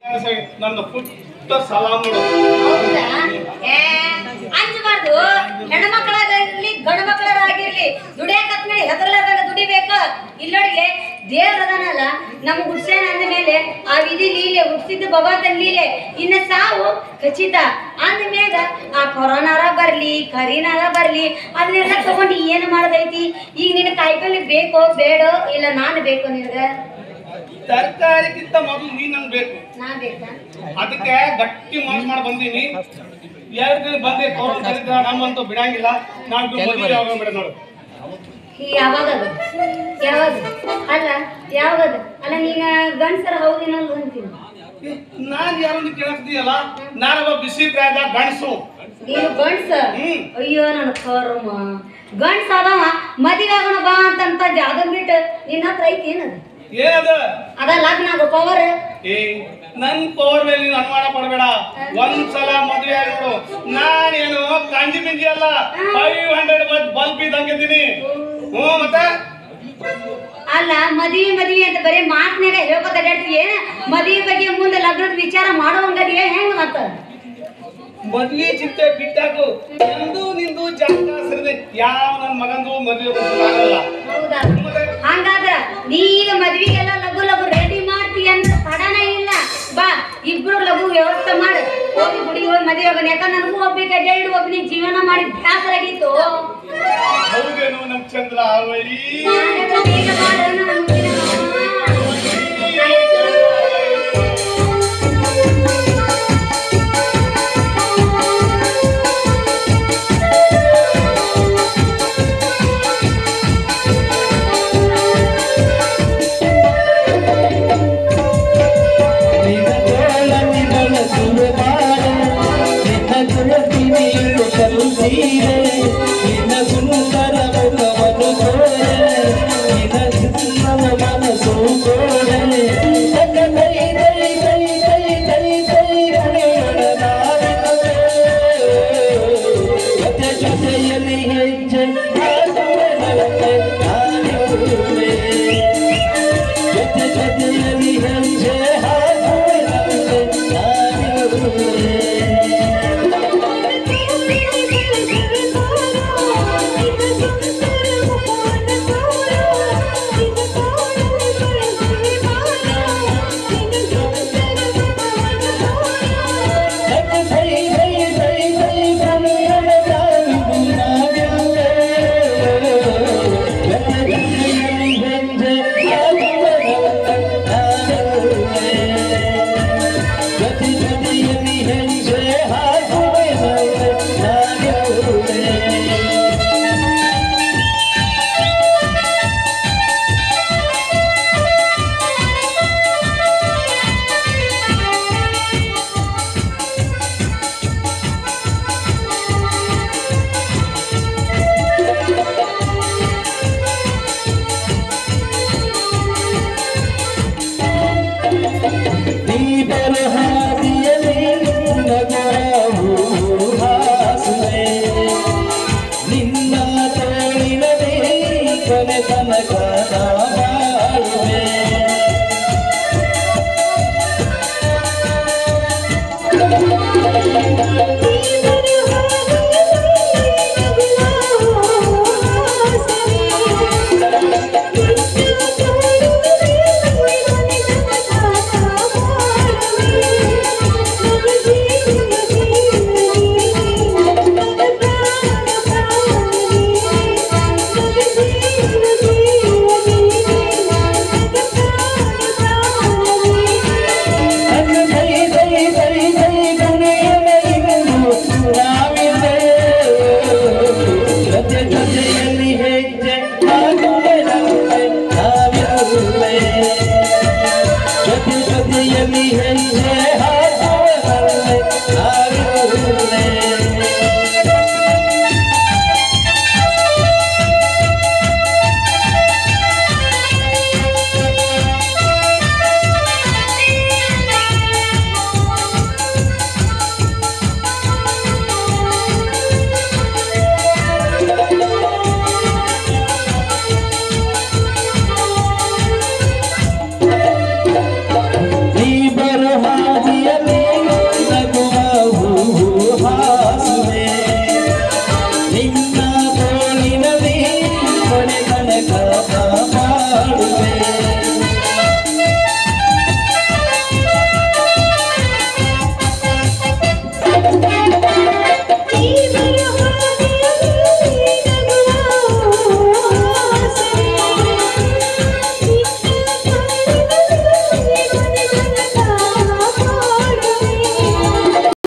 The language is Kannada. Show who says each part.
Speaker 1: ನನ್ನ ಪುಟ್ಟ ಸಲಾಮ್
Speaker 2: ಹೌದಾ ಅಂಜಬಾರ್ದು. ಹೆಣ್ಮಕ್ಳಾಗಿರ್ಲಿ ಗಂಡು ಮಕ್ಕಳಾಗಿರ್ಲಿ ದುಡಿಯಾಕತ್ಮೇಲೆ ಹೆದರ್ಲಾರ್ದಾಗ ದುಡಿಬೇಕು. ಇಲ್ಲೊಳಗೆ ದೇವ್ರದನಲ್ಲ ನಮ್ಗೆ ಹುಡ್ಸೇನ ಅಂದ ಮೇಲೆ ಆ ವಿಧಿ ಲೀಲೆ ಹುಡ್ಸಿದ್ದು ಭಗವಂತನ ಲೀಲೆ. ಇನ್ನು ಸಾವು ಖಚಿತ ಅಂದ್ಮ್ಯಾಗ ಆ ಕೊರೋನಾರ ಬರ್ಲಿ ಕರೀನಾರ ಬರ್ಲಿ ಅದನ್ನೆಲ್ಲ ತಗೊಂಡು ಏನು ಮಾಡೋದೈತಿ? ಈಗ ನಿನ್ನ ಕಾಯಿಪಲ್ಲೆ ಬೇಕೋ ಬೇಡೋ ಇಲ್ಲ ನಾನು ಬೇಕೋ ನಿನಗೆ?
Speaker 1: ತರಕಾರಿಗಿಂತ ಮೊದಲು ನೀ ನಂಗೆ ಬೇಕು.
Speaker 2: ನಾ ಬೇಕಾ?
Speaker 1: ಅದಕ್ಕೆ ಗಟ್ಟಿ ಮನಸ್ಸು ಮಾಡಿ ಬಂದೀನಿ. 2 ದಿನ ಬಂದೆ ಕೊರೋನಾ ಕರೀತ ನಮ್ಮಂತೂ ಬಿಡಂಗಿಲ್ಲ. ನಾನು ಮದುವೆ ಯಾವಾಗ ಬಿಡ ನೋಡು.
Speaker 2: ಯಾವಾಗದು ಯಾವಾಗ ಅಲ್ಲ ಯಾವಾಗದು ಅಲ್ಲ ನೀನು ಗಂಡಸರ ಹೌದಿನ ಅಂತೀನಿ.
Speaker 1: ನಾನು ಯಾರನ್ನು ಕೇಳಕ್ತಿಯಲ್ಲ, ನಾನೊಬ್ಬ ಬಿಸಿ ಪ್ರಾಯದ ಗಂಡಸು.
Speaker 2: ನೀನು ಗಂಡ್ಸ? ಅಯ್ಯೋ ನನ್ನ ಕರ್ಮ. ಗಂಡ್ಸ ಅದವ ಮದುವೆ ಆಗೋಣ ಬಾ ಅಂತ ಅದನ್ನ ಬಿಟ್ಟು ನಿನ್ನ ಹತ್ರ ಐತಿ ಏನದು?
Speaker 1: ಏನದ?
Speaker 2: ಅದ ಲಗ್ನ ಆಗೋ ಪವರ್.
Speaker 1: ನನ್ ಪವರ್ ಮೇಲೆ ನೀನು ಅನುಮಾನ ಪಡಬೇಡ. ಒಂದ್ಸಲ ಮದುವೆ ಆಗಿ ನೋಡು. ನಾನೇನು ಕಂಜಿ ಮಿಂಜಿ ಅಲ್ಲ, 500 ಬಲ್ಬ್ ಇದ್ದಂಗಿದ್ದೀನಿ. ಮತ್ತೆ
Speaker 2: ಅಲ್ಲ ಮದುವೆ ಅಂತ ಬರೀ ಮಾತಿನಾಗ ಹೇಳ್ಕೊತ ಅಡ್ಯಾಡ್ತೀವಿ. ಏನ ಮದುವೆ ಬಗ್ಗೆ ಮುಂದೆ ಲಗ್ನದ ವಿಚಾರ ಮಾಡೋಂಗದಿಯ ಹೆಂಗ? ಮತ್ತ
Speaker 1: ಮದ್ವೆ ಚಿಂತೆ ಬಿಟ್ಟಾಕು. ನಿಂದು ಜಾಗ ಸರಿದೆ. ಯಾವ ನನ್ ಮಗಂದು ಮದುವೆ ಆಗಲ್ಲ.
Speaker 2: ಹೌದಾ? ಹಂಗಾದ್ರ ನೀ ಈಗ ಮದ್ವಿಗೆಲ್ಲ ಲಘು ಲಘು ರೆಡಿ ಮಾಡ್ತೀಯ ಅಂದ್ರೆ ತಡನ ಇಲ್ಲ. ಬಾ ಇಬ್ರು ಲಘು ವ್ಯವಸ್ಥೆ ಮಾಡು. ಹೋಗಿ ಗುಡಿಗೆ ಹೋಗಿ ಮದುವೆ ಆಗೋಣ. ಯಾಕಂದ್ರೆ ನನಗೂ ಒಬ್ಬಕ್ಕೆ ಅಡ್ಡಾಡಿ ಒಬ್ಬನಿಗೆ ಜೀವನ ಮಾಡಿ ಬ್ಯಾಸರಾಗಿತ್ತು.
Speaker 1: ಹೌದೇನು ನಮ್ ಚಂದ್ರ ಅವಳಿ?
Speaker 2: ಈಗ ಮಾಡು.
Speaker 3: जति जति यमी है